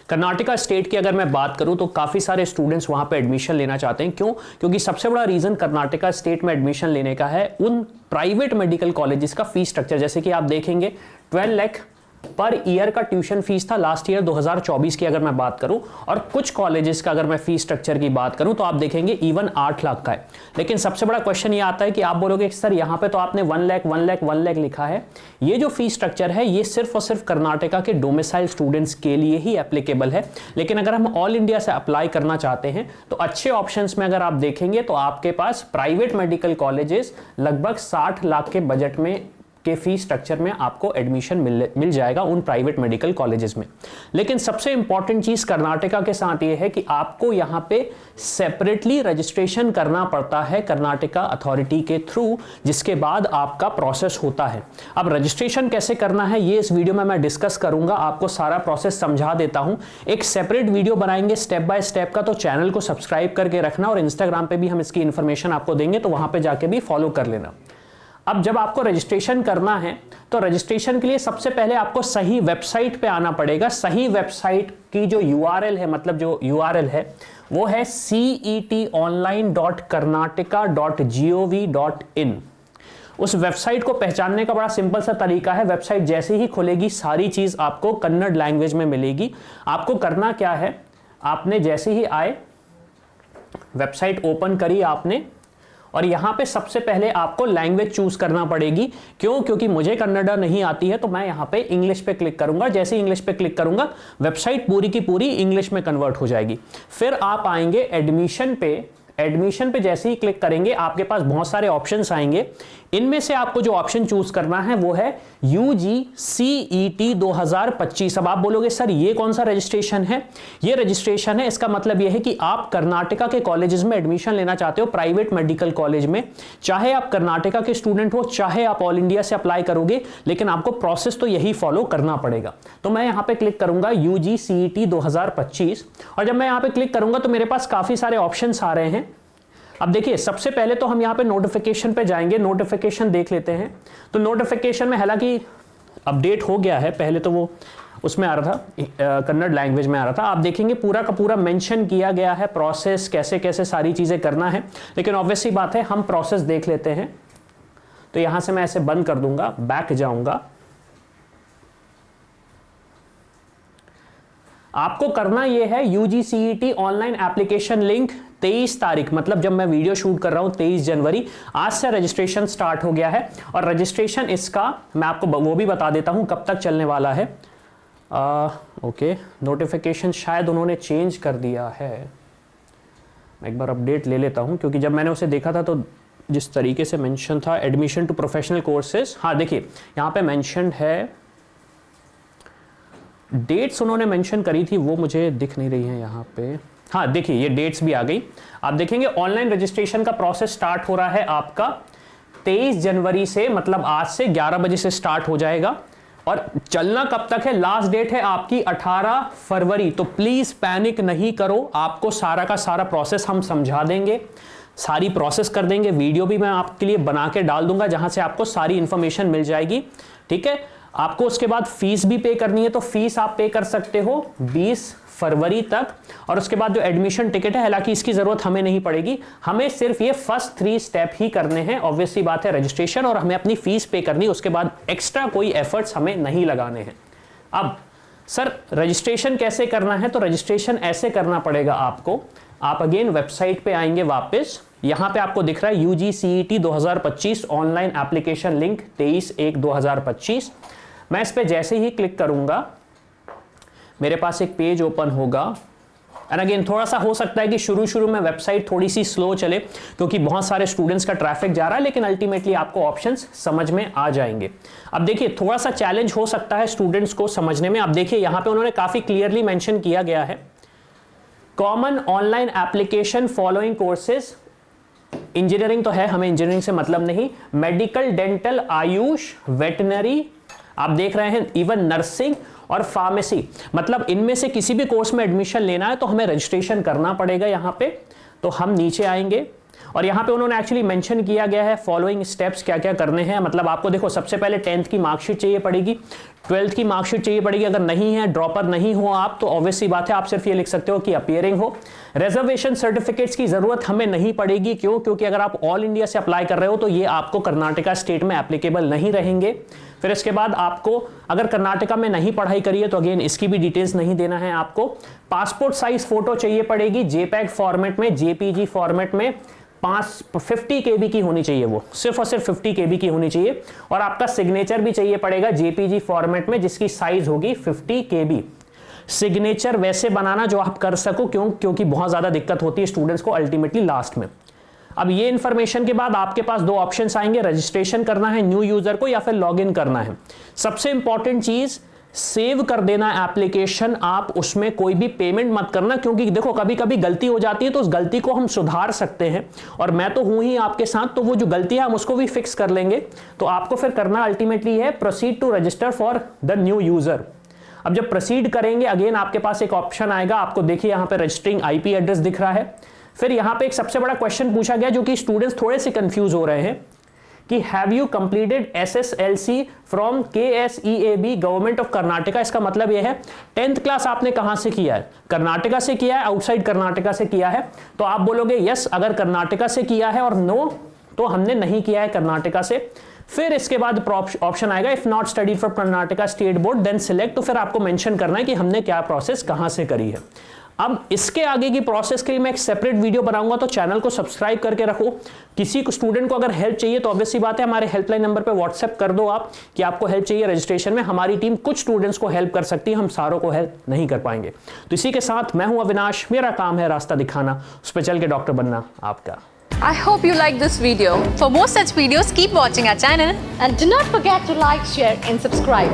Karnataka state की अगर मैं बात करूं तो काफ़ी सारे स्टूडेंट्स वहां पे एडमिशन लेना चाहते हैं। क्यों? क्योंकि सबसे बड़ा रीज़न कर्नाटका स्टेट में एडमिशन लेने का है उन प्राइवेट मेडिकल कॉलेजेस का फीस स्ट्रक्चर। जैसे कि आप देखेंगे 12 लाख पर ईयर का ट्यूशन फीस था लास्ट ईयर 2024 की अगर मैं बात करूं, और कुछ कॉलेजेस का अगर मैं फीस स्ट्रक्चर की बात करूं तो आप देखेंगे इवन 8 लाख का है। लेकिन सबसे बड़ा क्वेश्चन ये आता है कि आप बोलोगे सर यहां पे तो आपने 1 लाख लिखा है, ये जो फीस स्ट्रक्चर है ये सिर्फ और सिर्फ कर्नाटका के डोमिसाइल स्टूडेंट्स के लिए ही एप्लीकेबल है। लेकिन अगर हम ऑल इंडिया से अप्लाई करना चाहते हैं तो अच्छे ऑप्शंस में अगर आप देखेंगे तो आपके पास प्राइवेट मेडिकल कॉलेजेस लगभग 60 लाख के बजट में के फीस स्ट्रक्चर में आपको एडमिशन मिल जाएगा उन प्राइवेट मेडिकल कॉलेजेस में। लेकिन सबसे इंपॉर्टेंट चीज कर्नाटका के साथ ये है कि आपको यहां पे सेपरेटली रजिस्ट्रेशन करना पड़ता है कर्नाटका अथॉरिटी के थ्रू, जिसके बाद आपका प्रोसेस होता है। अब रजिस्ट्रेशन कैसे करना है ये इस वीडियो में मैं डिस्कस करूंगा, आपको सारा प्रोसेस समझा देता हूं। एक सेपरेट वीडियो बनाएंगे स्टेप बाय स्टेप का, तो चैनल को सब्सक्राइब करके रखना, और इंस्टाग्राम पे भी हम इसकी इंफॉर्मेशन आपको देंगे तो वहां पे जाके भी फॉलो कर लेना। अब जब आपको रजिस्ट्रेशन करना है तो रजिस्ट्रेशन के लिए सबसे पहले आपको सही वेबसाइट पे आना पड़ेगा। सही वेबसाइट की जो URL है, मतलब जो URL है वो है cetonline.karnataka.gov.in। उस वेबसाइट को पहचानने का बड़ा सिंपल सा तरीका है, वेबसाइट जैसे ही खुलेगी सारी चीज आपको कन्नड़ लैंग्वेज में मिलेगी। आपको करना क्या है, आपने जैसे ही आए वेबसाइट ओपन करी आपने, और यहां पे सबसे पहले आपको लैंग्वेज चूज करना पड़ेगी। क्यों? क्योंकि मुझे कन्नड़ा नहीं आती है तो मैं यहां पे इंग्लिश पे क्लिक करूंगा। जैसे ही इंग्लिश पे क्लिक करूंगा वेबसाइट पूरी की पूरी इंग्लिश में कन्वर्ट हो जाएगी। फिर आप आएंगे एडमिशन पे। एडमिशन पे जैसे ही क्लिक करेंगे आपके पास बहुत सारे ऑप्शंस आएंगे। इनमें से आपको जो ऑप्शन चूज करना है वो है UGCET 2025। अब आप बोलोगे सर ये कौन सा रजिस्ट्रेशन है? ये रजिस्ट्रेशन है, इसका मतलब ये है कि आप कर्नाटका के कॉलेजेस में एडमिशन लेना चाहते हो, प्राइवेट मेडिकल कॉलेज में। चाहे आप कर्नाटका के स्टूडेंट हो, चाहे आप ऑल इंडिया से अप्लाई करोगे, लेकिन आपको प्रोसेस तो यही फॉलो करना पड़ेगा। तो मैं यहां पर क्लिक करूंगा UGCET 2025, और जब मैं यहां पर क्लिक करूंगा तो मेरे पास काफी सारे ऑप्शन आ रहे हैं। अब देखिए सबसे पहले तो हम यहाँ पे नोटिफिकेशन पे जाएंगे, नोटिफिकेशन देख लेते हैं। तो नोटिफिकेशन में हालांकि अपडेट हो गया है, पहले तो वो उसमें आ रहा था कन्नड़ लैंग्वेज में आ रहा था। आप देखेंगे पूरा का पूरा मेंशन किया गया है प्रोसेस, कैसे कैसे सारी चीजें करना है। लेकिन ऑब्वियस सी बात है हम प्रोसेस देख लेते हैं। तो यहां से मैं ऐसे बंद कर दूंगा, बैक जाऊंगा। आपको करना यह है UGCET ऑनलाइन एप्लीकेशन लिंक 23 तारीख, मतलब जब मैं वीडियो शूट कर रहा हूं 23 जनवरी, आज से रजिस्ट्रेशन स्टार्ट हो गया है। और रजिस्ट्रेशन इसका मैं आपको वो भी बता देता हूं कब तक चलने वाला है। ओके, नोटिफिकेशन शायद उन्होंने चेंज कर दिया है। मैं एक बार अपडेट ले लेता हूं, क्योंकि जब मैंने उसे देखा था तो जिस तरीके से मेंशन था एडमिशन टू प्रोफेशनल कोर्सेज, हाँ देखिए यहाँ पे मेंशन है, डेट्स उन्होंने मेंशन करी थी वो मुझे दिख नहीं रही है यहाँ पे। हाँ देखिए ये डेट्स भी आ गई। आप देखेंगे ऑनलाइन रजिस्ट्रेशन का प्रोसेस स्टार्ट हो रहा है आपका 23 जनवरी से, मतलब आज से 11 बजे से स्टार्ट हो जाएगा। और चलना कब तक है? लास्ट डेट है आपकी 18 फरवरी। तो प्लीज पैनिक नहीं करो, आपको सारा का सारा प्रोसेस हम समझा देंगे, सारी प्रोसेस कर देंगे। वीडियो भी मैं आपके लिए बना के डाल दूंगा जहां से आपको सारी इंफॉर्मेशन मिल जाएगी। ठीक है, आपको उसके बाद फीस भी पे करनी है, तो फीस आप पे कर सकते हो 20 फरवरी तक। और उसके बाद जो एडमिशन टिकट है, हालांकि इसकी जरूरत हमें नहीं पड़ेगी, हमें सिर्फ ये फर्स्ट 3 स्टेप ही करने हैं। ऑब्वियस सी बात है रजिस्ट्रेशन, और हमें अपनी फीस पे करनी है, उसके बाद एक्स्ट्रा कोई एफर्ट्स हमें नहीं लगाने हैं। अब सर रजिस्ट्रेशन कैसे करना है? तो रजिस्ट्रेशन ऐसे करना पड़ेगा आपको। आप अगेन वेबसाइट पे आएंगे वापस, यहां पे आपको दिख रहा है UGCET 2025 ऑनलाइन एप्लीकेशन लिंक 23/1/2025। मैं इस पे जैसे ही क्लिक करूंगा मेरे पास एक पेज ओपन होगा। एंड अगेन थोड़ा सा हो सकता है कि शुरू में वेबसाइट थोड़ी सी स्लो चले, क्योंकि बहुत सारे स्टूडेंट्स का ट्रैफिक जा रहा है, लेकिन अल्टीमेटली आपको ऑप्शंस समझ में आ जाएंगे। अब देखिए थोड़ा सा चैलेंज हो सकता है स्टूडेंट्स को समझने में। अब देखिए यहां पे उन्होंने काफी क्लियरली मेंशन किया गया है, common online application following courses. Engineering तो है, हमें इंजीनियरिंग से मतलब नहीं, मेडिकल, डेंटल, आयुष, वेटनरी, आप देख रहे हैं इवन नर्सिंग और फार्मेसी, मतलब इनमें से किसी भी कोर्स में एडमिशन लेना है तो हमें रजिस्ट्रेशन करना पड़ेगा यहां पे। तो हम नीचे आएंगे और यहां पे उन्होंने एक्चुअली मेंशन किया गया है फॉलोइंग स्टेप्स क्या क्या करने हैं। मतलब आपको देखो सबसे पहले 10th की मार्कशीट चाहिए पड़ेगी, 12th की मार्कशीट चाहिए पड़ेगी, अगर नहीं है, ड्रॉपर नहीं हो आप, तो ऑब्वियस सी बात है आप सिर्फ ये लिख सकते हो कि अपीयरिंग हो। रिजर्वेशन सर्टिफिकेट्स की जरूरत हमें नहीं पड़ेगी, क्यों? क्योंकि अगर आप ऑल इंडिया से अप्लाई कर रहे हो तो ये आपको कर्नाटका स्टेट में एप्लीकेबल नहीं रहेंगे। फिर इसके बाद आपको अगर कर्नाटका में नहीं पढ़ाई करी है तो अगेन इसकी भी डिटेल्स नहीं देना है आपको। पासपोर्ट साइज फोटो चाहिए पड़ेगी, जेपैग फॉर्मेट में, जेपीजी फॉर्मेट में, 50 KB की होनी चाहिए, वो सिर्फ और सिर्फ 50 KB की होनी चाहिए। और आपका सिग्नेचर भी चाहिए पड़ेगा जेपीजी फॉर्मेट में, जिसकी साइज होगी 50 KB। सिग्नेचर वैसे बनाना जो आप कर सको, क्योंकि बहुत ज्यादा दिक्कत होती है स्टूडेंट्स को अल्टीमेटली लास्ट में। अब ये इंफॉर्मेशन के बाद आपके पास दो ऑप्शंस आएंगे, रजिस्ट्रेशन करना है न्यू यूजर को या फिर लॉगिन करना है। सबसे इंपॉर्टेंट चीज, सेव कर देना एप्लीकेशन, आप उसमें कोई भी पेमेंट मत करना, क्योंकि देखो कभी कभी गलती हो जाती है तो उस गलती को हम सुधार सकते हैं, और मैं तो हूं ही आपके साथ, तो वो जो गलती है हम उसको भी फिक्स कर लेंगे। तो आपको फिर करना अल्टीमेटली है proceed to register for the new user. अब जब प्रोसीड करेंगे अगेन आपके पास एक ऑप्शन आएगा, आपको देखिए यहां पे रजिस्टरिंग आईपी एड्रेस दिख रहा है। फिर यहां पे एक सबसे बड़ा क्वेश्चन पूछा गया जो कि स्टूडेंट्स थोड़े से कंफ्यूज हो रहे हैं कि have you completed SSLC from KSEAB government of Karnataka. इसका मतलब यह है 10th क्लास आपने कहां से किया है, कर्नाटका से किया है, आउटसाइड कर्नाटका से किया है। तो आप बोलोगे यस अगर कर्नाटका से किया है, और नो तो हमने नहीं किया है कर्नाटका से। फिर इसके बाद ऑप्शन आएगा if not studied for Karnataka state board then select, तो फिर आपको मेंशन करना है कि हमने क्या प्रोसेस कहां से करी है। अब इसके आगे की प्रोसेस के लिए मैं एक सेपरेट वीडियो बनाऊंगा, तो चैनल को सब्सक्राइब करके रखो। किसी को स्टूडेंट को अगर हेल्प चाहिए तो ऑब्वियस सी बात है हमारे हेल्पलाइन नंबर पे व्हाट्सएप कर दो आप कि आपको हेल्प चाहिए रजिस्ट्रेशन में। हमारी टीम कुछ स्टूडेंट्स को हेल्प कर सकती है, हम सारों को हेल्प नहीं कर पाएंगे। तो इसी के साथ मैं हूं अविनाश, मेरा काम है रास्ता दिखाना, उस पर चल के डॉक्टर बनना आपका। I hope you like this video. For more such videos, keep watching our channel and do not forget to like, share and subscribe.